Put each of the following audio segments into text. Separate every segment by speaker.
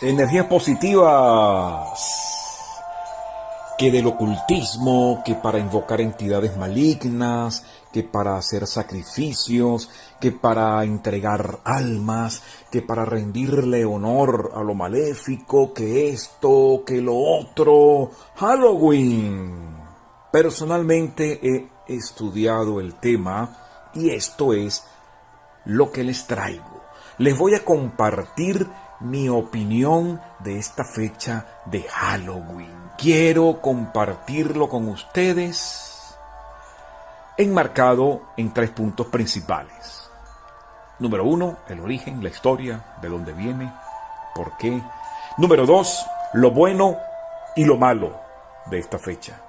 Speaker 1: Energías positivas, que del ocultismo, que para invocar entidades malignas, que para hacer sacrificios, que para entregar almas, que para rendirle honor a lo maléfico, que esto, que lo otro. Halloween. Personalmente he estudiado el tema y esto es lo que les traigo. Les voy a compartir mi opinión de esta fecha de Halloween. Quiero compartirlo con ustedes enmarcado en 3 puntos principales. Número 1, el origen, la historia, de dónde viene, por qué. Número 2, lo bueno y lo malo de esta fecha.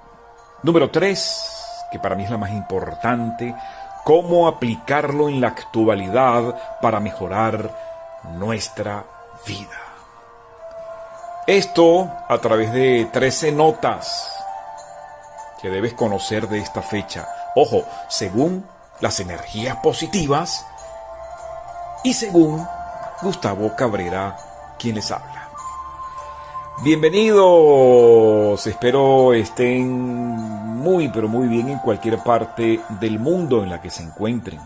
Speaker 1: Número 3, que para mí es la más importante, cómo aplicarlo en la actualidad para mejorar nuestra vida. Esto a través de 13 notas que debes conocer de esta fecha. Ojo, según las energías positivas y según Gustavo Cabrera, quien les habla. Bienvenidos, espero estén muy pero muy bien en cualquier parte del mundo en la que se encuentren,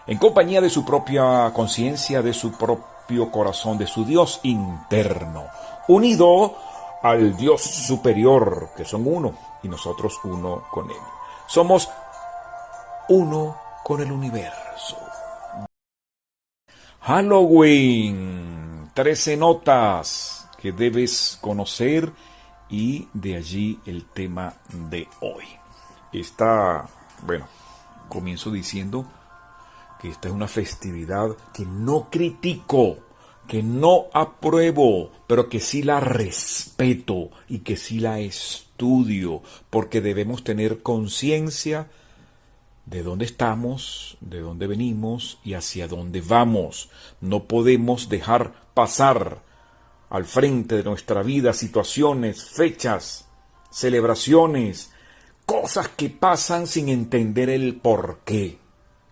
Speaker 1: en compañía de su propia conciencia, de su propio corazón, de su Dios interno, unido al Dios superior, que son uno y nosotros uno con Él. Somos uno con el universo. Halloween, 13 notas que debes conocer y de allí el tema de hoy. Comienzo diciendo que esta es una festividad que no critico, que no apruebo, pero que sí la respeto y que sí la estudio, porque debemos tener conciencia de dónde estamos, de dónde venimos y hacia dónde vamos. No podemos dejar pasar al frente de nuestra vida situaciones, fechas, celebraciones, cosas que pasan sin entender el porqué.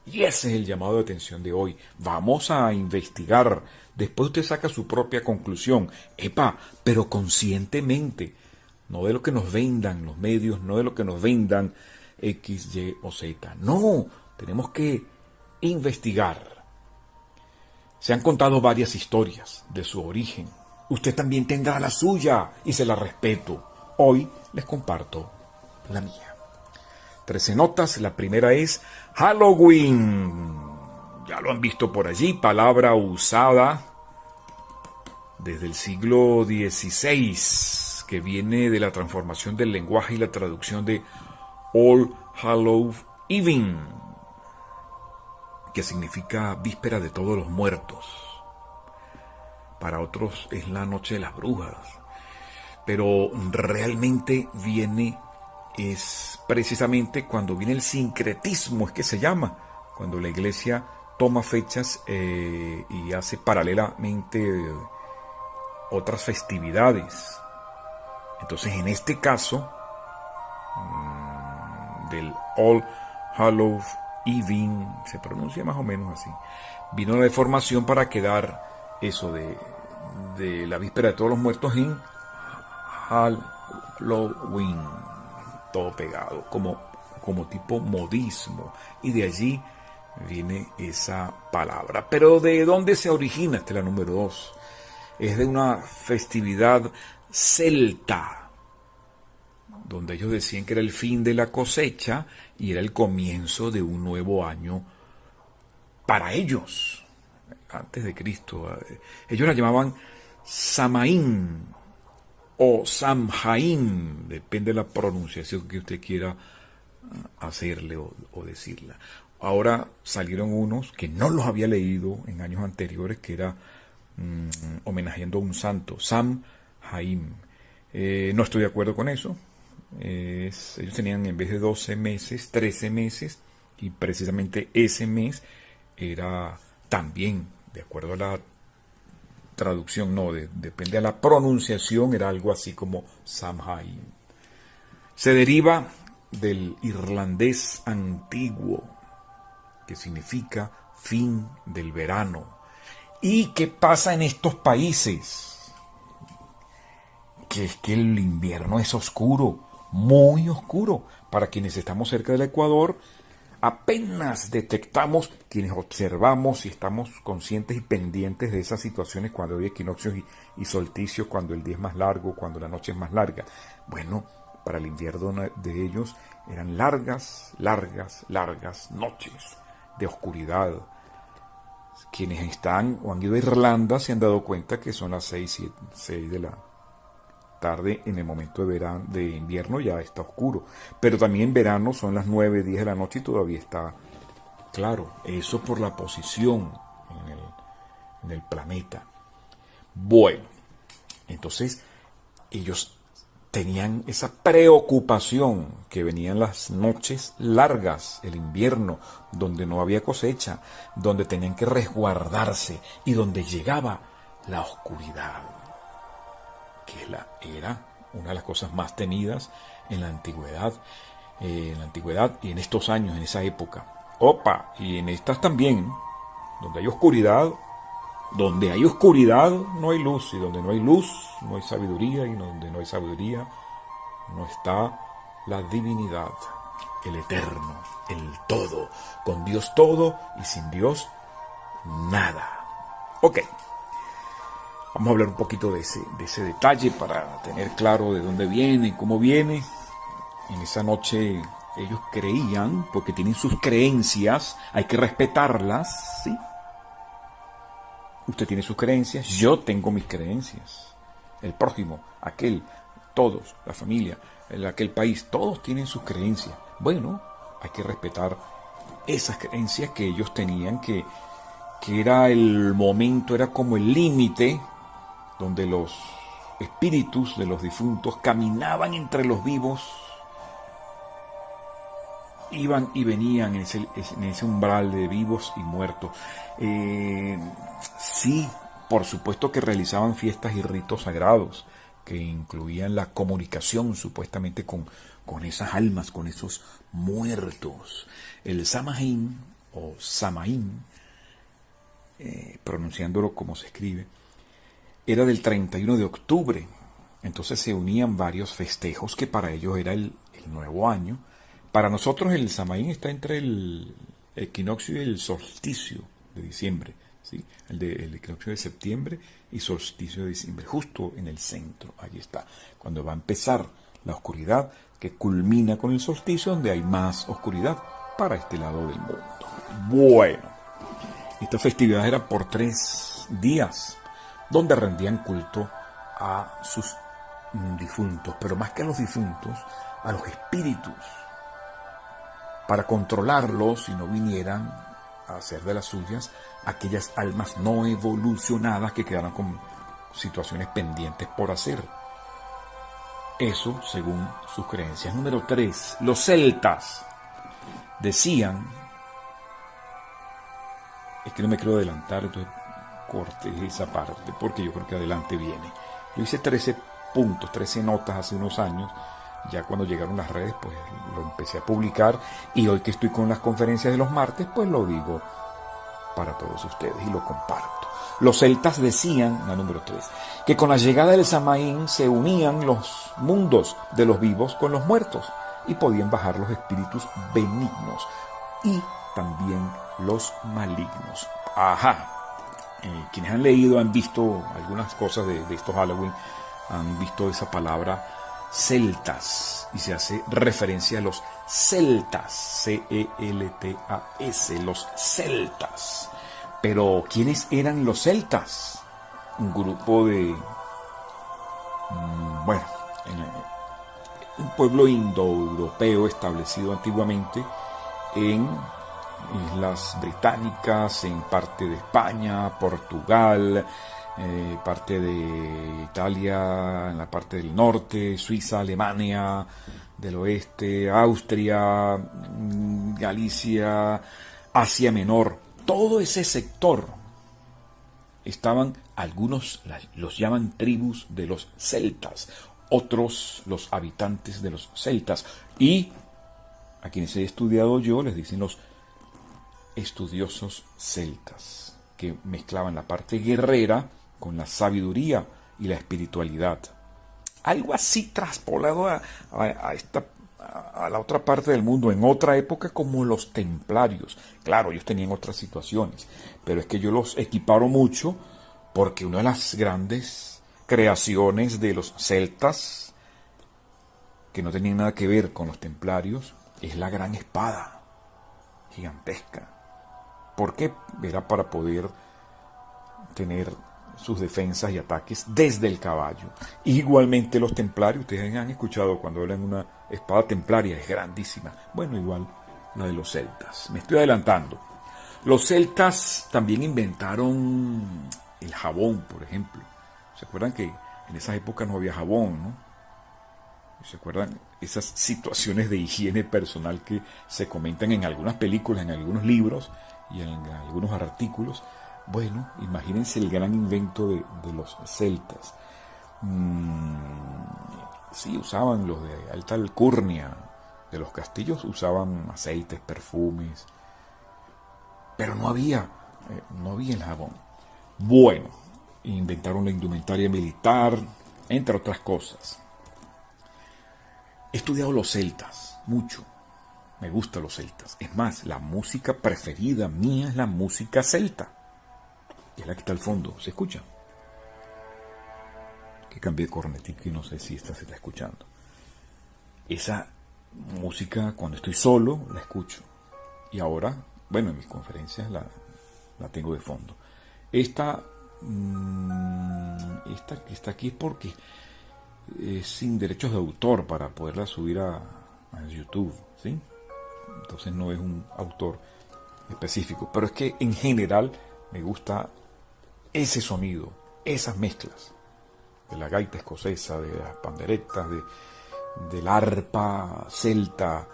Speaker 1: Y ese es el llamado de atención de hoy. Vamos a investigar. Después usted saca su propia conclusión. Pero conscientemente. No de lo que nos vendan los medios, no de lo que nos vendan X, Y o Z. No, tenemos que investigar. Se han contado varias historias de su origen. Usted también tendrá la suya y se la respeto. Hoy les comparto la mía. 13 notas, la primera es Halloween. Ya lo han visto por allí, palabra usada desde el siglo XVI, que viene de la transformación del lenguaje y la traducción de All Hallows Eve, que significa víspera de todos los muertos. Para otros es la noche de las brujas, pero realmente es precisamente cuando viene el sincretismo, es que se llama, cuando la iglesia toma fechas y hace paralelamente otras festividades. Entonces, en este caso, del All Hallows Eve, se pronuncia más o menos así, vino la deformación para quedar eso de la víspera de todos los muertos en Halloween, todo pegado, como tipo modismo, y de allí viene esa palabra. Pero ¿de dónde se origina? Esta es la número 2. Es de una festividad celta, donde ellos decían que era el fin de la cosecha y era el comienzo de un nuevo año para ellos, antes de Cristo. Ellos la llamaban Samaín o Samhain, depende de la pronunciación que usted quiera hacerle o decirla. Ahora salieron unos que no los había leído en años anteriores, que era homenajeando a un santo, Samhain. No estoy de acuerdo con eso. Ellos tenían en vez de 12 meses, 13 meses, y precisamente ese mes era también, de acuerdo a la traducción, depende de la pronunciación, era algo así como Samhain. Se deriva del irlandés antiguo, que significa fin del verano. ¿Y qué pasa en estos países? porque es que el invierno es oscuro, muy oscuro. Para quienes estamos cerca del Ecuador, apenas detectamos, quienes observamos y estamos conscientes y pendientes de esas situaciones cuando hay equinoccios y solsticios, cuando el día es más largo, cuando la noche es más larga. Bueno, para el invierno de ellos eran largas, largas, largas noches de oscuridad. Quienes están o han ido a Irlanda se han dado cuenta que son las 6 de la tarde. En el momento de verano, de invierno ya está oscuro, pero también en verano son las 9, 10 de la noche y todavía está claro. Eso por la posición en el planeta. Bueno, entonces ellos tenían esa preocupación que venían las noches largas, el invierno, donde no había cosecha, donde tenían que resguardarse y donde llegaba la oscuridad, que era una de las cosas más temidas en la antigüedad, y en estos años, en esa época. Opa, y en estas también, donde hay oscuridad no hay luz, y donde no hay luz no hay sabiduría, y donde no hay sabiduría no está la divinidad, el eterno, el todo, con Dios todo y sin Dios nada. Ok, vamos a hablar un poquito de ese detalle para tener claro de dónde viene, cómo viene. En esa noche ellos creían, porque tienen sus creencias, hay que respetarlas, ¿sí? Usted tiene sus creencias, yo tengo mis creencias. El prójimo, aquel, todos, la familia, aquel país, todos tienen sus creencias. Bueno, hay que respetar esas creencias que ellos tenían, que era el momento, era como el límite donde los espíritus de los difuntos caminaban entre los vivos, iban y venían en ese umbral de vivos y muertos. Sí, por supuesto que realizaban fiestas y ritos sagrados que incluían la comunicación supuestamente con esas almas, con esos muertos. El Samhain o Samaín, pronunciándolo como se escribe, era del 31 de octubre. Entonces se unían varios festejos que para ellos era el nuevo año. Para nosotros el Samaín está entre el equinoccio y el solsticio de diciembre, ¿sí? El equinoccio de septiembre y solsticio de diciembre, justo en el centro, allí está, cuando va a empezar la oscuridad, que culmina con el solsticio, donde hay más oscuridad para este lado del mundo. Bueno, esta festividad era por 3 días, donde rendían culto a sus difuntos, pero más que a los difuntos, a los espíritus, para controlarlos y no vinieran a hacer de las suyas aquellas almas no evolucionadas que quedaron con situaciones pendientes por hacer. Eso según sus creencias. Número 3. Los celtas decían, es que no me quiero adelantar, entonces corté esa parte porque yo creo que adelante viene. Yo hice 13 puntos, 13 notas hace unos años. Ya cuando llegaron las redes, pues lo empecé a publicar, y hoy que estoy con las conferencias de los martes, pues lo digo para todos ustedes y lo comparto. Los celtas decían, la número 3, que con la llegada del Samaín se unían los mundos de los vivos con los muertos y podían bajar los espíritus benignos y también los malignos. Ajá. Quienes han leído, han visto algunas cosas de estos Halloween, han visto esa palabra celtas, y se hace referencia a los celtas, C-E-L-T-A-S, los celtas. Pero ¿quiénes eran los celtas? Un grupo de, un pueblo indoeuropeo establecido antiguamente en Islas Británicas, en parte de España, Portugal, parte de Italia, en la parte del norte, Suiza, Alemania, del oeste, Austria, Galicia, Asia Menor. Todo ese sector estaban, algunos los llaman tribus de los celtas, otros los habitantes de los celtas, y a quienes he estudiado yo les dicen los estudiosos celtas, que mezclaban la parte guerrera con la sabiduría y la espiritualidad. algo así traspolado a la otra parte del mundo, en otra época, como los templarios. Claro, ellos tenían otras situaciones, pero es que yo los equiparo mucho porque una de las grandes creaciones de los celtas, que no tenían nada que ver con los templarios, es la gran espada gigantesca. ¿Por qué? Era para poder tener sus defensas y ataques desde el caballo. Igualmente los templarios, ustedes han escuchado cuando hablan de una espada templaria, es grandísima. Bueno, igual la de los celtas. Me estoy adelantando. Los celtas también inventaron el jabón, por ejemplo. ¿Se acuerdan que en esas épocas no había jabón, no? ¿Se acuerdan esas situaciones de higiene personal que se comentan en algunas películas, en algunos libros y en algunos artículos? Bueno, imagínense el gran invento de los celtas. Sí, usaban los de alta alcurnia de los castillos, usaban aceites, perfumes, pero no había el jabón. Bueno, inventaron la indumentaria militar, entre otras cosas. He estudiado los celtas, mucho. Me gustan los celtas. Es más, la música preferida mía es la música celta. Es la que está al fondo. ¿Se escucha? Que cambié de cornetica y no sé si esta se está escuchando. Esa música, cuando estoy solo, la escucho. Y ahora, bueno, en mis conferencias la tengo de fondo. Esta que está aquí es porque es sin derechos de autor para poderla subir a YouTube, ¿sí? Entonces no es un autor específico, pero es que en general me gusta ese sonido, esas mezclas de la gaita escocesa, de las panderetas, del arpa celta,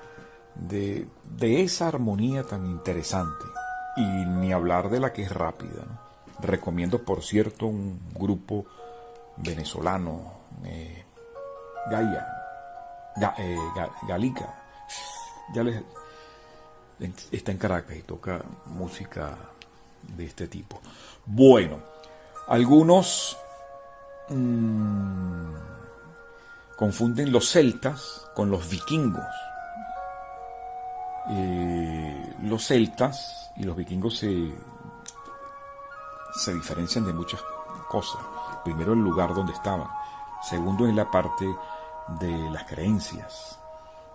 Speaker 1: de esa armonía tan interesante, y ni hablar de la que es rápida, ¿no? Recomiendo, por cierto, un grupo venezolano, Galica, está en Caracas y toca música de este tipo. Bueno, algunos confunden los celtas con los vikingos. Los celtas y los vikingos se diferencian de muchas cosas. Primero, el lugar donde estaban. Segundo, en la parte de las creencias.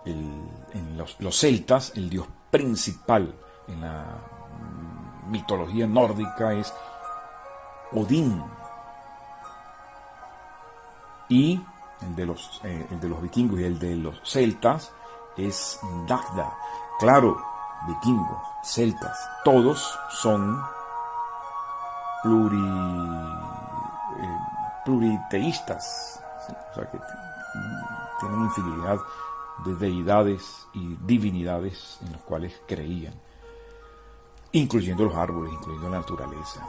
Speaker 1: En los celtas, el dios principal en la mitología nórdica es Odín. Y el de los vikingos y el de los celtas es Dagda. Claro, vikingos, celtas, todos son pluriteístas, ¿sí? O sea que tienen infinidad de deidades y divinidades en los cuales creían, incluyendo los árboles, incluyendo la naturaleza.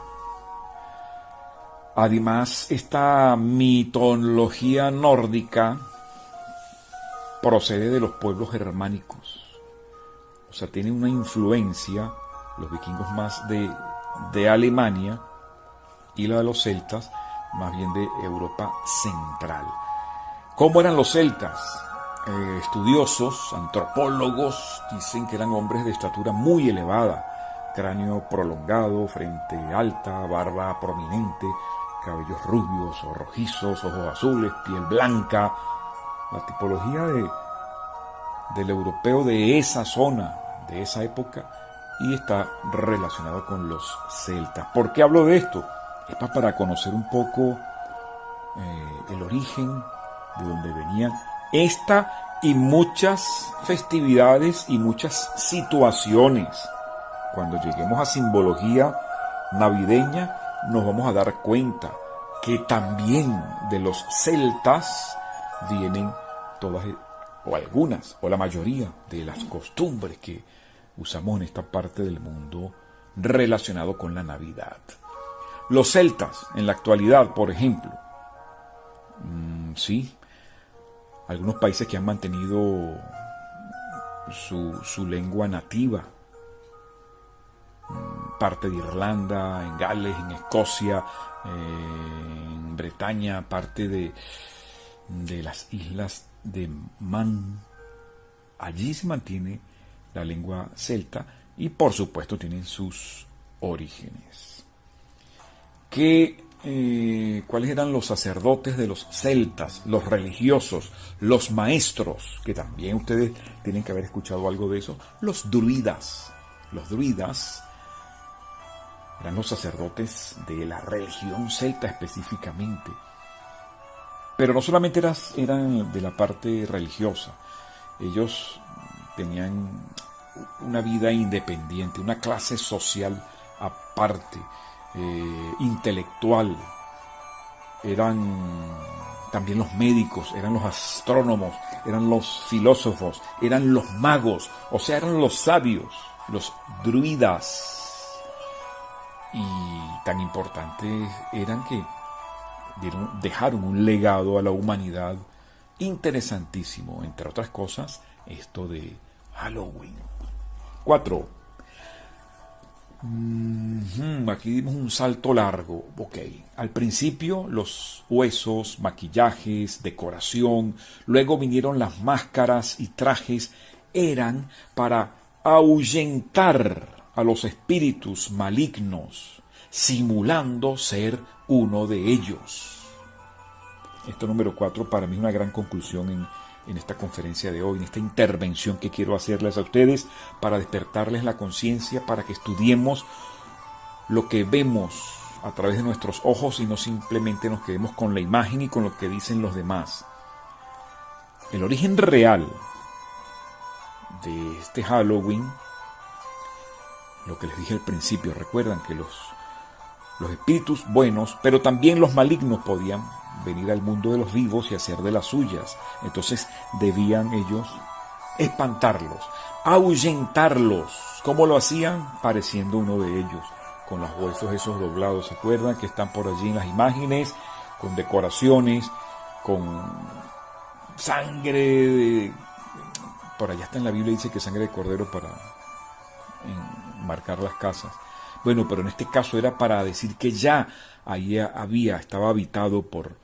Speaker 1: Además, esta mitología nórdica procede de los pueblos germánicos. O sea, tiene una influencia, los vikingos más de Alemania, y la de los celtas más bien de Europa central. ¿Cómo eran los celtas? Estudiosos, antropólogos, dicen que eran hombres de estatura muy elevada, cráneo prolongado, frente alta, barba prominente, cabellos rubios o rojizos, ojos azules, piel blanca. La tipología del europeo de esa zona, de esa época, y está relacionado con los celtas. ¿Por qué hablo de esto? Es para conocer un poco el origen, de dónde venían esta y muchas festividades y muchas situaciones. Cuando lleguemos a simbología navideña, nos vamos a dar cuenta que también de los celtas vienen todas o algunas o la mayoría de las costumbres que usamos en esta parte del mundo relacionado con la Navidad. Los celtas en la actualidad, por ejemplo, sí, algunos países que han mantenido su lengua nativa, parte de Irlanda, en Gales, en Escocia, en Bretaña, parte de de las islas de Man. Allí se mantiene la lengua celta y por supuesto tienen sus orígenes. ¿Cuáles eran los sacerdotes de los celtas, los religiosos, los maestros? Que también ustedes tienen que haber escuchado algo de eso. Los druidas. Los druidas eran los sacerdotes de la religión celta específicamente. Pero no solamente eran de la parte religiosa. Ellos tenían una vida independiente, una clase social aparte, intelectual. Eran también los médicos, eran los astrónomos, eran los filósofos, eran los magos, o sea, eran los sabios, los druidas. Y tan importantes eran que dejaron un legado a la humanidad interesantísimo, entre otras cosas, esto de Halloween. 4. Aquí dimos un salto largo. Ok. Al principio los huesos, maquillajes, decoración, luego vinieron las máscaras y trajes, eran para ahuyentar a los espíritus malignos, simulando ser uno de ellos. Esto número 4 para mí es una gran conclusión en esta conferencia de hoy, en esta intervención que quiero hacerles a ustedes para despertarles la conciencia, para que estudiemos lo que vemos a través de nuestros ojos y no simplemente nos quedemos con la imagen y con lo que dicen los demás. El origen real de este Halloween, lo que les dije al principio, recuerdan que los espíritus buenos, pero también los malignos podían venir al mundo de los vivos y hacer de las suyas. Entonces debían ellos espantarlos, ahuyentarlos. ¿Cómo lo hacían? Pareciendo uno de ellos, con los huesos esos doblados. ¿Se acuerdan que están por allí en las imágenes? Con decoraciones, con sangre. Por allá está en la Biblia, dice que sangre de cordero para marcar las casas. Bueno, pero en este caso era para decir que ya ahí estaba habitado por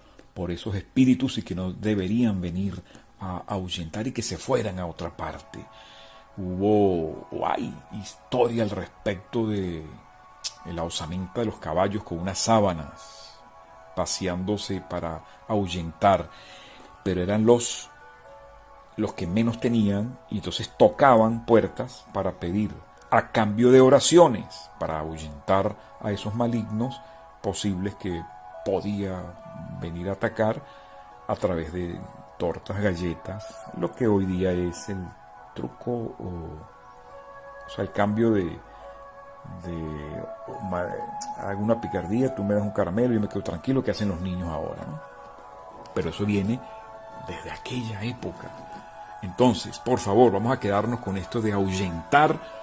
Speaker 1: esos espíritus y que no deberían venir a ahuyentar y que se fueran a otra parte. Hay historia al respecto de la osamenta de los caballos con unas sábanas paseándose para ahuyentar, pero eran los que menos tenían y entonces tocaban puertas para pedir a cambio de oraciones para ahuyentar a esos malignos posibles que podía venir a atacar a través de tortas, galletas, lo que hoy día es el truco o sea, el cambio de alguna picardía, tú me das un caramelo y yo me quedo tranquilo, que hacen los niños ahora, ¿no? Pero eso viene desde aquella época. Entonces, por favor, vamos a quedarnos con esto de ahuyentar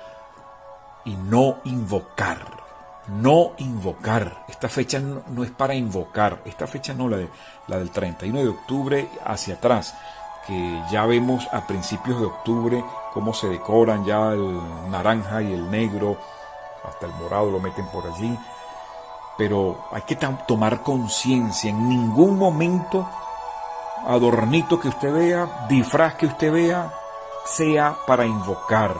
Speaker 1: y no invocar. No invocar. Esta fecha no es para invocar. Esta fecha no, la del 31 de octubre hacia atrás, que ya vemos a principios de octubre cómo se decoran ya el naranja y el negro, hasta el morado lo meten por allí. Pero hay que tomar conciencia. En ningún momento adornito que usted vea, disfraz que usted vea, sea para invocar,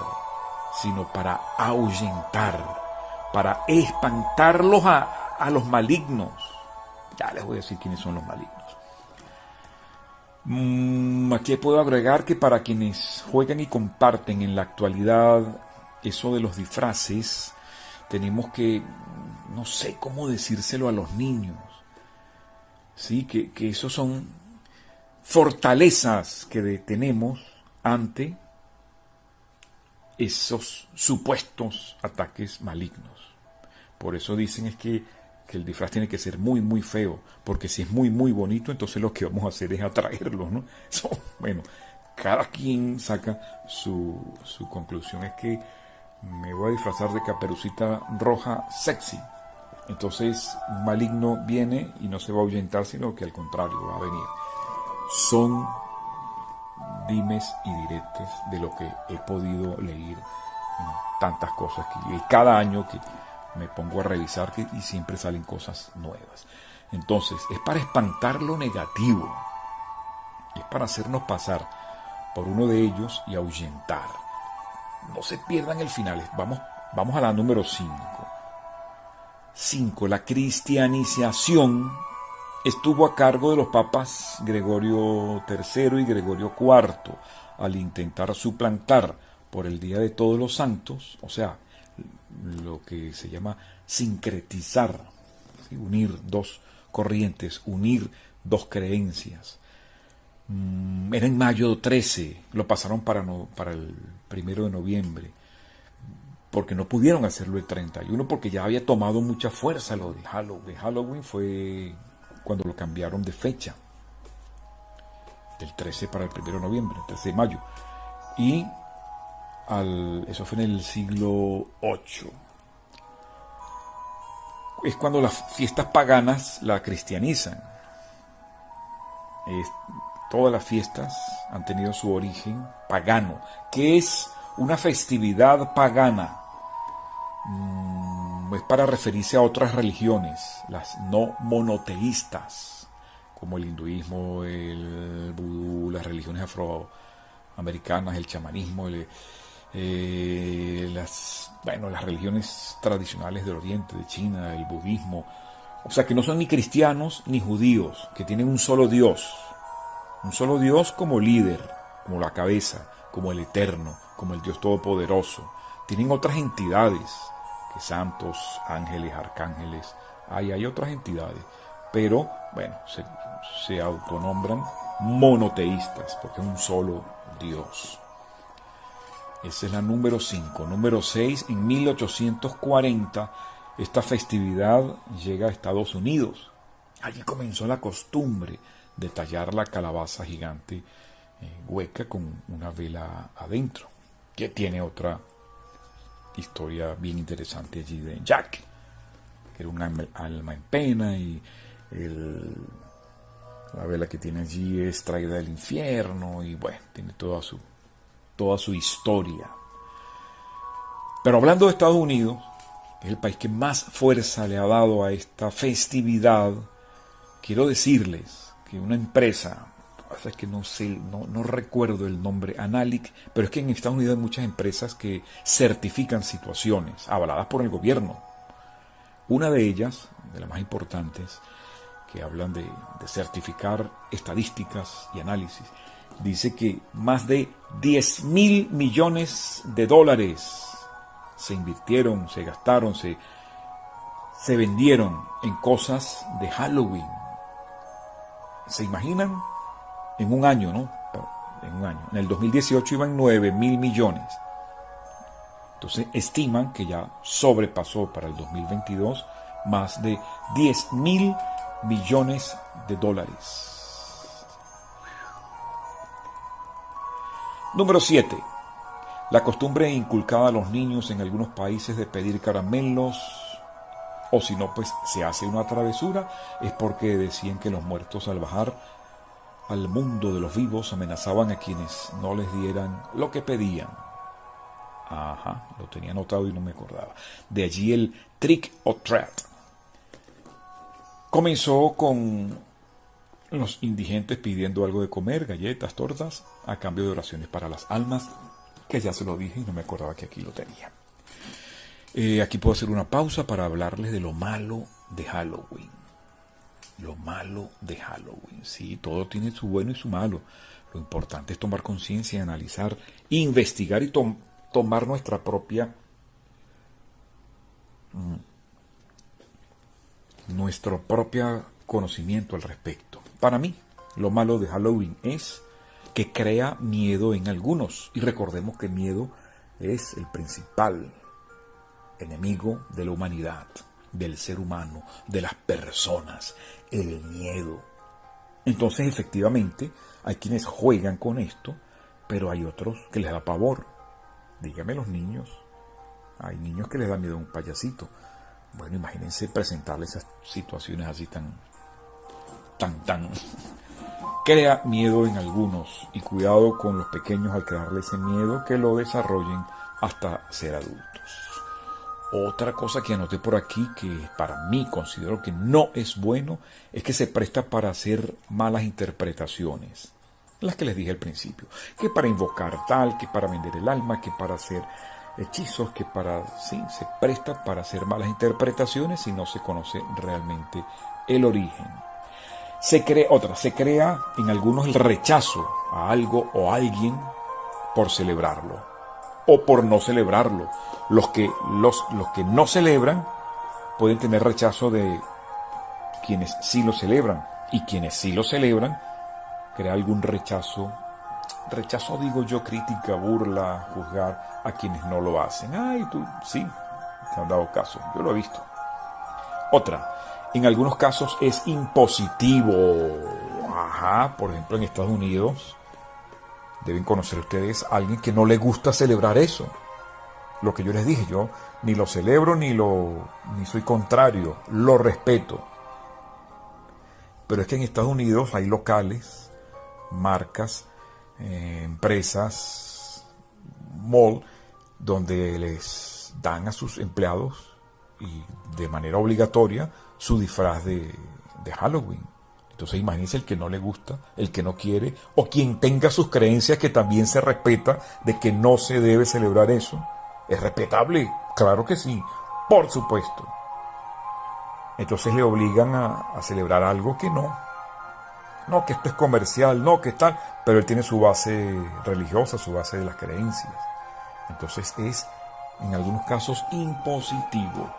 Speaker 1: sino para ahuyentar, para espantarlos a los malignos. Ya les voy a decir quiénes son los malignos. Aquí puedo agregar que para quienes juegan y comparten en la actualidad eso de los disfraces, tenemos que, no sé cómo decírselo a los niños, ¿sí? Que esos son fortalezas que tenemos ante esos supuestos ataques malignos. Por eso dicen es que el disfraz tiene que ser muy muy feo, porque si es muy muy bonito, entonces lo que vamos a hacer es atraerlos, ¿no? Bueno, cada quien saca su conclusión. Es que me voy a disfrazar de Caperucita Roja sexy, entonces un maligno viene y no se va a ahuyentar, sino que al contrario va a venir. Son dimes y diretes de lo que he podido leer en tantas cosas y cada año que me pongo a revisar y siempre salen cosas nuevas. Entonces es para espantar lo negativo, Es para hacernos pasar por uno de ellos y ahuyentar. No se pierdan el final. Vamos a la número 5. 5. La cristianización estuvo a cargo de los papas Gregorio III y Gregorio IV al intentar suplantar por el Día de Todos los Santos, o sea, lo que se llama sincretizar, ¿sí? Unir dos corrientes, unir dos creencias. Era en mayo 13, lo pasaron para el 1 de noviembre, porque no pudieron hacerlo el 31, porque ya había tomado mucha fuerza lo de Halloween. Halloween fue cuando lo cambiaron de fecha, del 13 para el 1 de noviembre, el 13 de mayo. Y eso fue en el siglo VIII. Es cuando las fiestas paganas la cristianizan. Todas las fiestas han tenido su origen pagano. ¿Qué es una festividad pagana? Es para referirse a otras religiones, las no monoteístas, como el hinduismo, el vudú, las religiones afroamericanas, el chamanismo, las religiones tradicionales del Oriente, de China, el budismo. O sea, que no son ni cristianos ni judíos, que tienen un solo Dios como líder, como la cabeza, como el eterno, como el Dios todopoderoso. Tienen otras entidades, que santos, ángeles, arcángeles, hay otras entidades, pero bueno, se autonombran monoteístas, porque es un solo Dios. Esa es la número 5. Número 6, en 1840, esta festividad llega a Estados Unidos. Allí comenzó la costumbre de tallar la calabaza gigante hueca con una vela adentro, que tiene otra historia bien interesante allí de Jack, que era un alma en pena, y la vela que tiene allí es traída del infierno, y bueno, tiene toda su historia. Pero hablando de Estados Unidos, que es el país que más fuerza le ha dado a esta festividad, quiero decirles que una empresa, es que no recuerdo el nombre, Analic, pero es que en Estados Unidos hay muchas empresas que certifican situaciones avaladas por el gobierno. Una de ellas, de las más importantes, que hablan de certificar estadísticas y análisis, dice que más de 10.000 millones de dólares se invirtieron, se gastaron, se vendieron en cosas de Halloween. ¿Se imaginan? En un año, ¿no? En un año. En el 2018 iban 9.000 millones. Entonces estiman que ya sobrepasó para el 2022 más de 10.000 millones de dólares. Número 7. La costumbre inculcada a los niños en algunos países de pedir caramelos, o si no, pues se hace una travesura, es porque decían que los muertos al bajar al mundo de los vivos amenazaban a quienes no les dieran lo que pedían. Ajá, lo tenía anotado y no me acordaba. De allí el trick or treat. Comenzó con los indigentes pidiendo algo de comer, galletas, tortas, a cambio de oraciones para las almas, que ya se lo dije y no me acordaba que aquí lo tenía. Aquí puedo hacer una pausa para hablarles de lo malo de Halloween. Lo malo de Halloween. Sí, todo tiene su bueno y su malo. Lo importante es tomar conciencia, analizar, investigar y tomar nuestra propia nuestro propio conocimiento al respecto. Para mí, lo malo de Halloween es que crea miedo en algunos. Y recordemos que el miedo es el principal enemigo de la humanidad, del ser humano, de las personas, el miedo. Entonces, efectivamente, hay quienes juegan con esto, pero hay otros que les da pavor. Dígame los niños. Hay niños que les da miedo a un payasito. Bueno, imagínense presentarles esas situaciones así tan crea miedo en algunos, y cuidado con los pequeños al crearles ese miedo, que lo desarrollen hasta ser adultos. Otra cosa que anoté por aquí, que para mí considero que no es bueno, es que se presta para hacer malas interpretaciones. Las que les dije al principio, que para invocar tal, que para vender el alma, que para hacer hechizos, que para, sí, se presta para hacer malas interpretaciones si no se conoce realmente el origen. Se crea en algunos el rechazo a algo o a alguien por celebrarlo o por no celebrarlo. Los que no celebran pueden tener rechazo de quienes sí lo celebran, y quienes sí lo celebran crea algún rechazo, digo yo, crítica, burla, juzgar a quienes no lo hacen. Ay, tú, sí, te han dado caso, yo lo he visto. Otra, en algunos casos es impositivo. Ajá, por ejemplo en Estados Unidos deben conocer ustedes a alguien que no le gusta celebrar eso. Lo que yo les dije, yo ni lo celebro ni soy contrario, lo respeto. Pero es que en Estados Unidos hay locales, marcas, empresas, mall, donde les dan a sus empleados y de manera obligatoria su disfraz de Halloween. Entonces imagínense el que no le gusta, el que no quiere, o quien tenga sus creencias, que también se respeta de que no se debe celebrar eso. ¿Es respetable? Claro que sí, por supuesto. Entonces le obligan a celebrar algo que no. No, que esto es comercial, no, que tal, pero él tiene su base religiosa, su base de las creencias. Entonces es, en algunos casos, impositivo.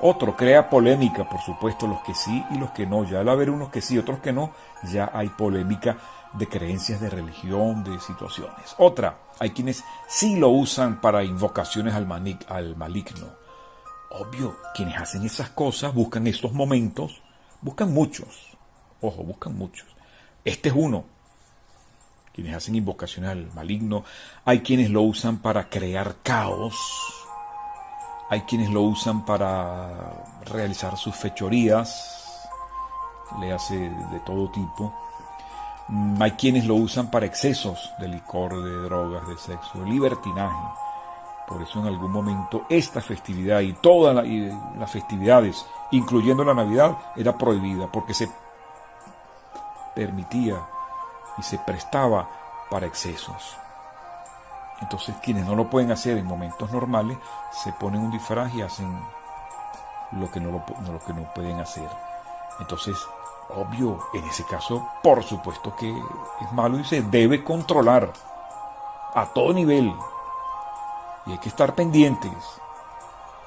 Speaker 1: Otro, crea polémica, por supuesto, los que sí y los que no. Ya al haber unos que sí, otros que no, ya hay polémica de creencias, de religión, de situaciones. Otra, hay quienes sí lo usan para invocaciones al maligno. Obvio, quienes hacen esas cosas buscan estos momentos, buscan muchos. Ojo, buscan muchos. Este es uno. Quienes hacen invocaciones al maligno. Hay quienes lo usan para crear caos. Hay quienes lo usan para realizar sus fechorías. Le hace de todo tipo. Hay quienes lo usan para excesos de licor, de drogas, de sexo, de libertinaje. Por eso en algún momento esta festividad y todas las festividades, incluyendo la Navidad, era prohibida porque se permitía y se prestaba para excesos. Entonces quienes no lo pueden hacer en momentos normales se ponen un disfraz y hacen lo que no pueden hacer. Entonces, obvio, en ese caso, por supuesto que es malo y se debe controlar a todo nivel. Y hay que estar pendientes.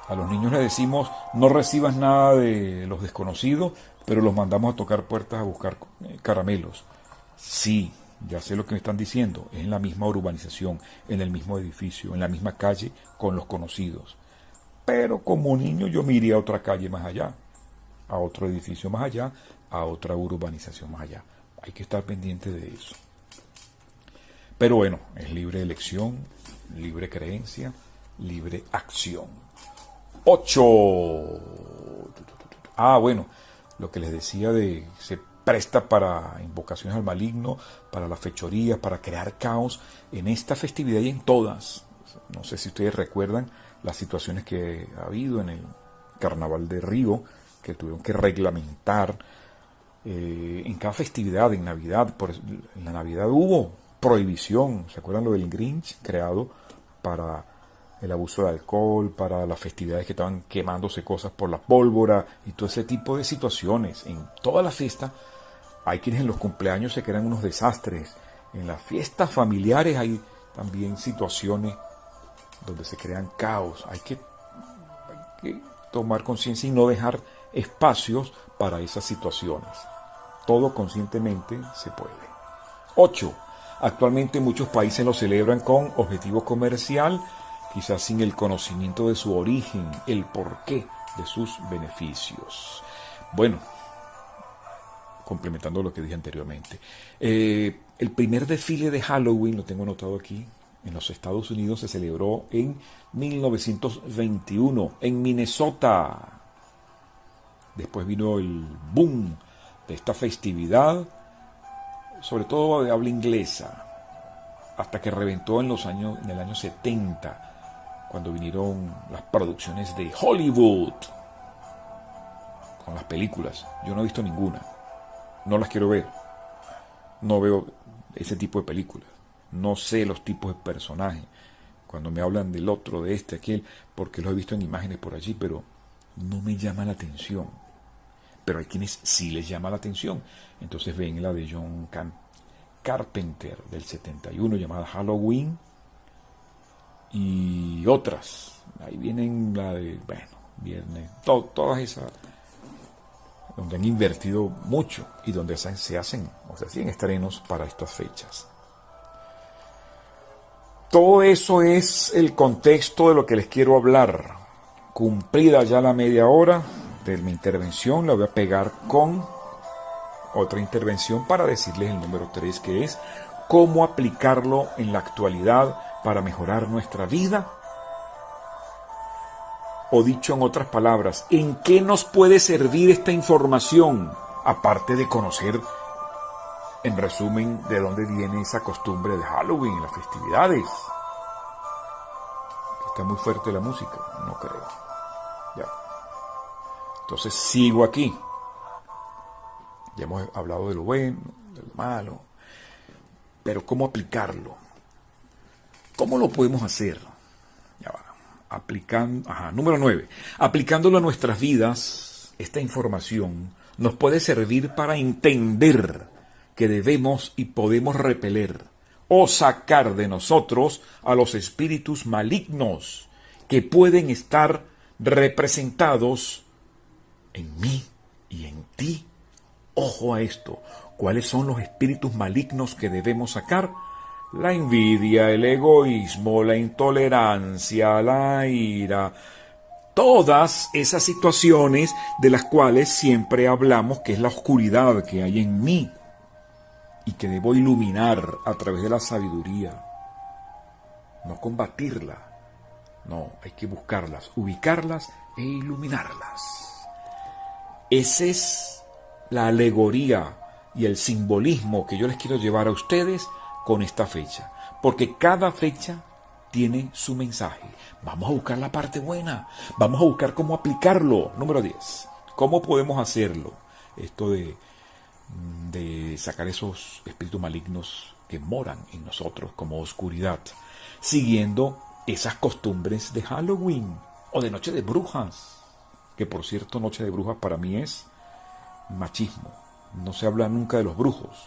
Speaker 1: A los niños les decimos, no recibas nada de los desconocidos, pero los mandamos a tocar puertas a buscar caramelos. Sí, ya sé lo que me están diciendo, es en la misma urbanización, en el mismo edificio, en la misma calle, con los conocidos. Pero como niño yo me iría a otra calle más allá, a otro edificio más allá, a otra urbanización más allá. Hay que estar pendiente de eso. Pero bueno, es libre elección, libre creencia, libre acción. 8. Bueno, lo que les decía se presta para invocaciones al maligno, para las fechorías, para crear caos en esta festividad y en todas. No sé si ustedes recuerdan las situaciones que ha habido en el Carnaval de Río, que tuvieron que reglamentar en cada festividad, en Navidad. En la Navidad hubo prohibición, ¿se acuerdan lo del Grinch? Creado para el abuso de alcohol, para las festividades que estaban quemándose cosas por la pólvora y todo ese tipo de situaciones. En toda la fiesta hay quienes en los cumpleaños se crean unos desastres. En las fiestas familiares hay también situaciones donde se crean caos. Hay que tomar conciencia y no dejar espacios para esas situaciones. Todo conscientemente se puede. 8. Actualmente muchos países lo celebran con objetivo comercial, quizás sin el conocimiento de su origen, el porqué de sus beneficios. Bueno, complementando lo que dije anteriormente. El primer desfile de Halloween, lo tengo anotado aquí, en los Estados Unidos se celebró en 1921, en Minnesota. Después vino el boom de esta festividad, sobre todo de habla inglesa, hasta que reventó en el año 70, cuando vinieron las producciones de Hollywood, con las películas. Yo no he visto ninguna, no las quiero ver, no veo ese tipo de películas. No sé los tipos de personajes. Cuando me hablan del otro, de este, aquel, porque los he visto en imágenes por allí, pero no me llama la atención. Pero hay quienes sí les llama la atención. Entonces ven la de John Carpenter del 71 llamada Halloween y otras. Ahí vienen la de, bueno, viernes, todas esas donde han invertido mucho y donde se hacen estrenos para estas fechas. Todo eso es el contexto de lo que les quiero hablar. Cumplida ya la media hora de mi intervención, la voy a pegar con otra intervención para decirles el número 3, que es cómo aplicarlo en la actualidad para mejorar nuestra vida. O dicho en otras palabras, ¿en qué nos puede servir esta información? Aparte de conocer, en resumen, de dónde viene esa costumbre de Halloween, las festividades. Está muy fuerte la música, no creo. Ya. Entonces sigo aquí. Ya hemos hablado de lo bueno, de lo malo. Pero ¿cómo aplicarlo? ¿Cómo lo podemos hacer? Ya va. Número 9. Aplicándolo a nuestras vidas, esta información nos puede servir para entender que debemos y podemos repeler o sacar de nosotros a los espíritus malignos que pueden estar representados en mí y en ti. Ojo a esto. ¿Cuáles son los espíritus malignos que debemos sacar? La envidia, el egoísmo, la intolerancia, la ira. Todas esas situaciones de las cuales siempre hablamos que es la oscuridad que hay en mí y que debo iluminar a través de la sabiduría. No combatirla. No, hay que buscarlas, ubicarlas e iluminarlas. Esa es la alegoría y el simbolismo que yo les quiero llevar a ustedes con esta fecha, porque cada fecha tiene su mensaje. Vamos a buscar la parte buena, vamos a buscar cómo aplicarlo. Número 10, ¿cómo podemos hacerlo? Esto de sacar esos espíritus malignos que moran en nosotros como oscuridad, siguiendo esas costumbres de Halloween o de Noche de Brujas, que por cierto, Noche de Brujas para mí es machismo. No se habla nunca de los brujos.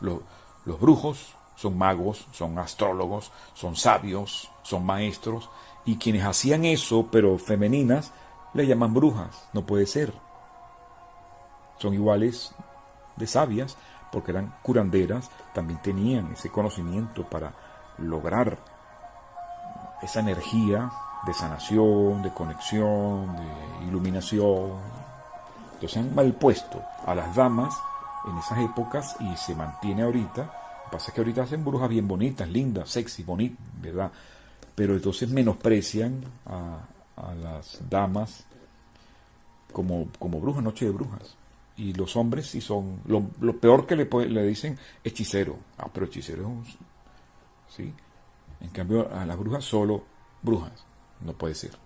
Speaker 1: Los brujos son magos, son astrólogos, son sabios, son maestros, y quienes hacían eso, pero femeninas, le llaman brujas. No puede ser. Son iguales de sabias, porque eran curanderas, también tenían ese conocimiento para lograr esa energía de sanación, de conexión, de iluminación. Entonces han mal puesto a las damas en esas épocas y se mantiene ahorita. Lo que pasa es que ahorita hacen brujas bien bonitas, lindas, sexy, bonitas, ¿verdad? Pero entonces menosprecian a las damas como brujas, Noche de Brujas. Y los hombres sí son, lo peor que le dicen, hechicero. Pero hechicero es un... ¿sí? En cambio, a las brujas solo brujas. No puede ser.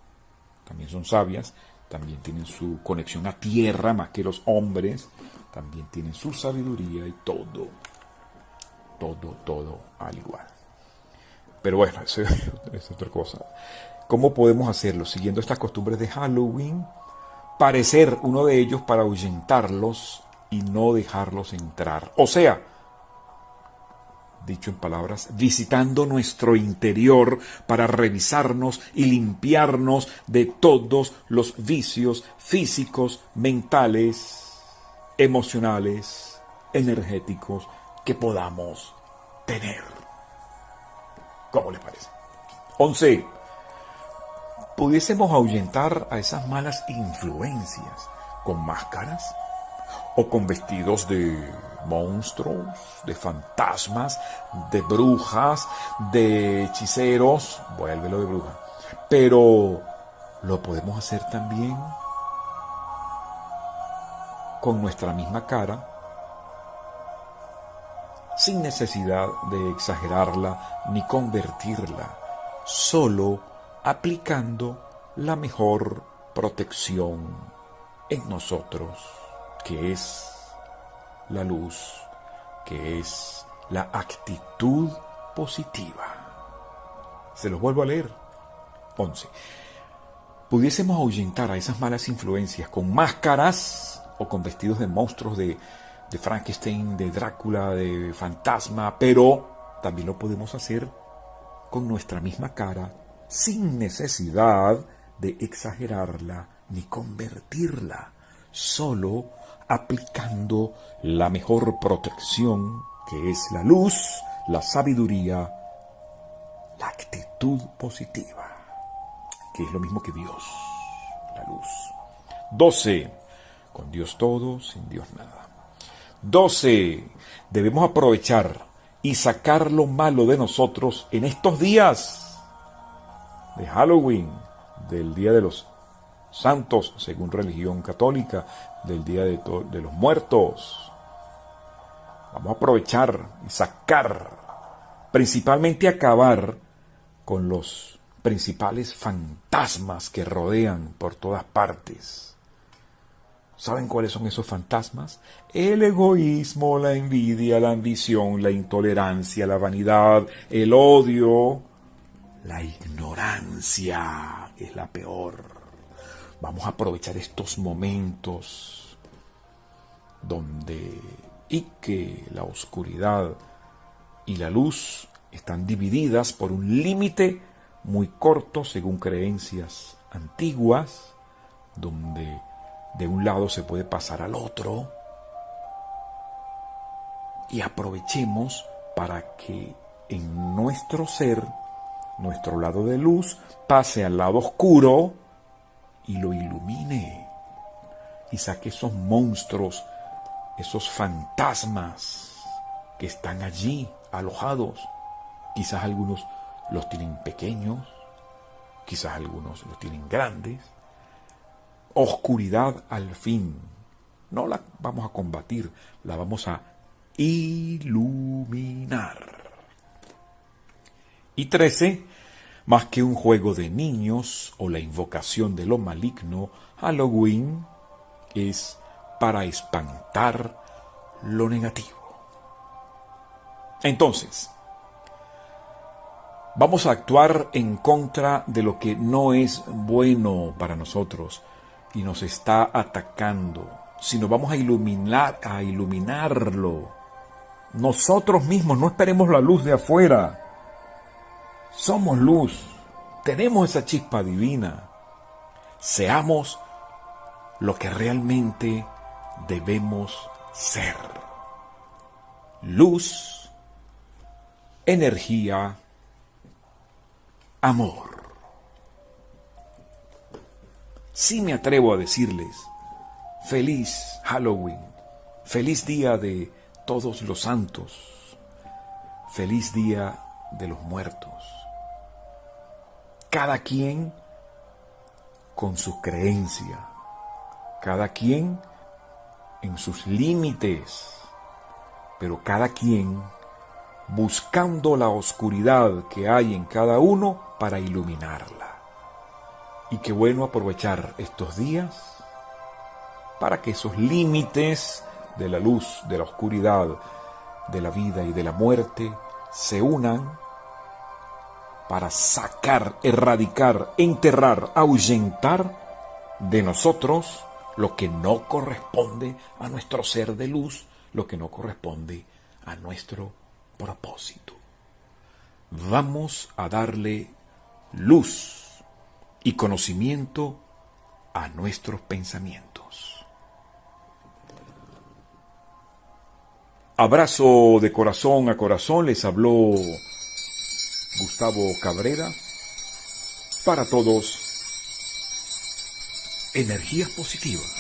Speaker 1: También son sabias, también tienen su conexión a tierra más que los hombres, también tienen su sabiduría y todo al igual. Pero bueno, eso es otra cosa. ¿Cómo podemos hacerlo? Siguiendo estas costumbres de Halloween, parecer uno de ellos para ahuyentarlos y no dejarlos entrar. O sea, dicho en palabras, visitando nuestro interior para revisarnos y limpiarnos de todos los vicios físicos, mentales, emocionales, energéticos que podamos tener. ¿Cómo les parece? 11. Pudiésemos ahuyentar a esas malas influencias con máscaras o con vestidos de monstruos, de fantasmas, de brujas, de hechiceros. Vuélvelo de bruja. Pero lo podemos hacer también con nuestra misma cara, sin necesidad de exagerarla ni convertirla, solo aplicando la mejor protección en nosotros, que es la luz que es la actitud positiva. Se los vuelvo a leer. 11. Pudiésemos ahuyentar a esas malas influencias con máscaras o con vestidos de monstruos de Frankenstein, de Drácula, de fantasma, pero también lo podemos hacer con nuestra misma cara, sin necesidad de exagerarla ni convertirla, solo aplicando la mejor protección, que es la luz, la sabiduría, la actitud positiva, que es lo mismo que Dios, la luz. 12. Con Dios todo, sin Dios nada. 12. Debemos aprovechar y sacar lo malo de nosotros en estos días de Halloween, del Día de los Santos, según religión católica, del Día de los Muertos. Vamos a aprovechar y sacar, principalmente acabar con los principales fantasmas que rodean por todas partes. ¿Saben cuáles son esos fantasmas? El egoísmo, la envidia, la ambición, la intolerancia, la vanidad, el odio, la ignorancia, que es la peor. Vamos a aprovechar estos momentos donde que la oscuridad y la luz están divididas por un límite muy corto según creencias antiguas, donde de un lado se puede pasar al otro, y aprovechemos para que en nuestro ser, nuestro lado de luz, pase al lado oscuro y lo ilumine y saque esos monstruos, esos fantasmas que están allí alojados. Quizás algunos los tienen pequeños, quizás algunos los tienen grandes. Oscuridad al fin. No la vamos a combatir, la vamos a iluminar. Y 13. Más que un juego de niños o la invocación de lo maligno, Halloween es para espantar lo negativo. Entonces, vamos a actuar en contra de lo que no es bueno para nosotros y nos está atacando, sino vamos a iluminarlo. Nosotros mismos, no esperemos la luz de afuera. Somos luz, tenemos esa chispa divina. Seamos lo que realmente debemos ser. Luz, energía, amor. Sí me atrevo a decirles, feliz Halloween, feliz día de todos los santos, feliz día de los muertos. Cada quien con su creencia, cada quien en sus límites, pero cada quien buscando la oscuridad que hay en cada uno para iluminarla. Y qué bueno aprovechar estos días para que esos límites de la luz, de la oscuridad, de la vida y de la muerte se unan para sacar, erradicar, enterrar, ahuyentar de nosotros lo que no corresponde a nuestro ser de luz, lo que no corresponde a nuestro propósito. Vamos a darle luz y conocimiento a nuestros pensamientos. Abrazo de corazón a corazón, les habló Gustavo Cabrera. Para todos, energías positivas.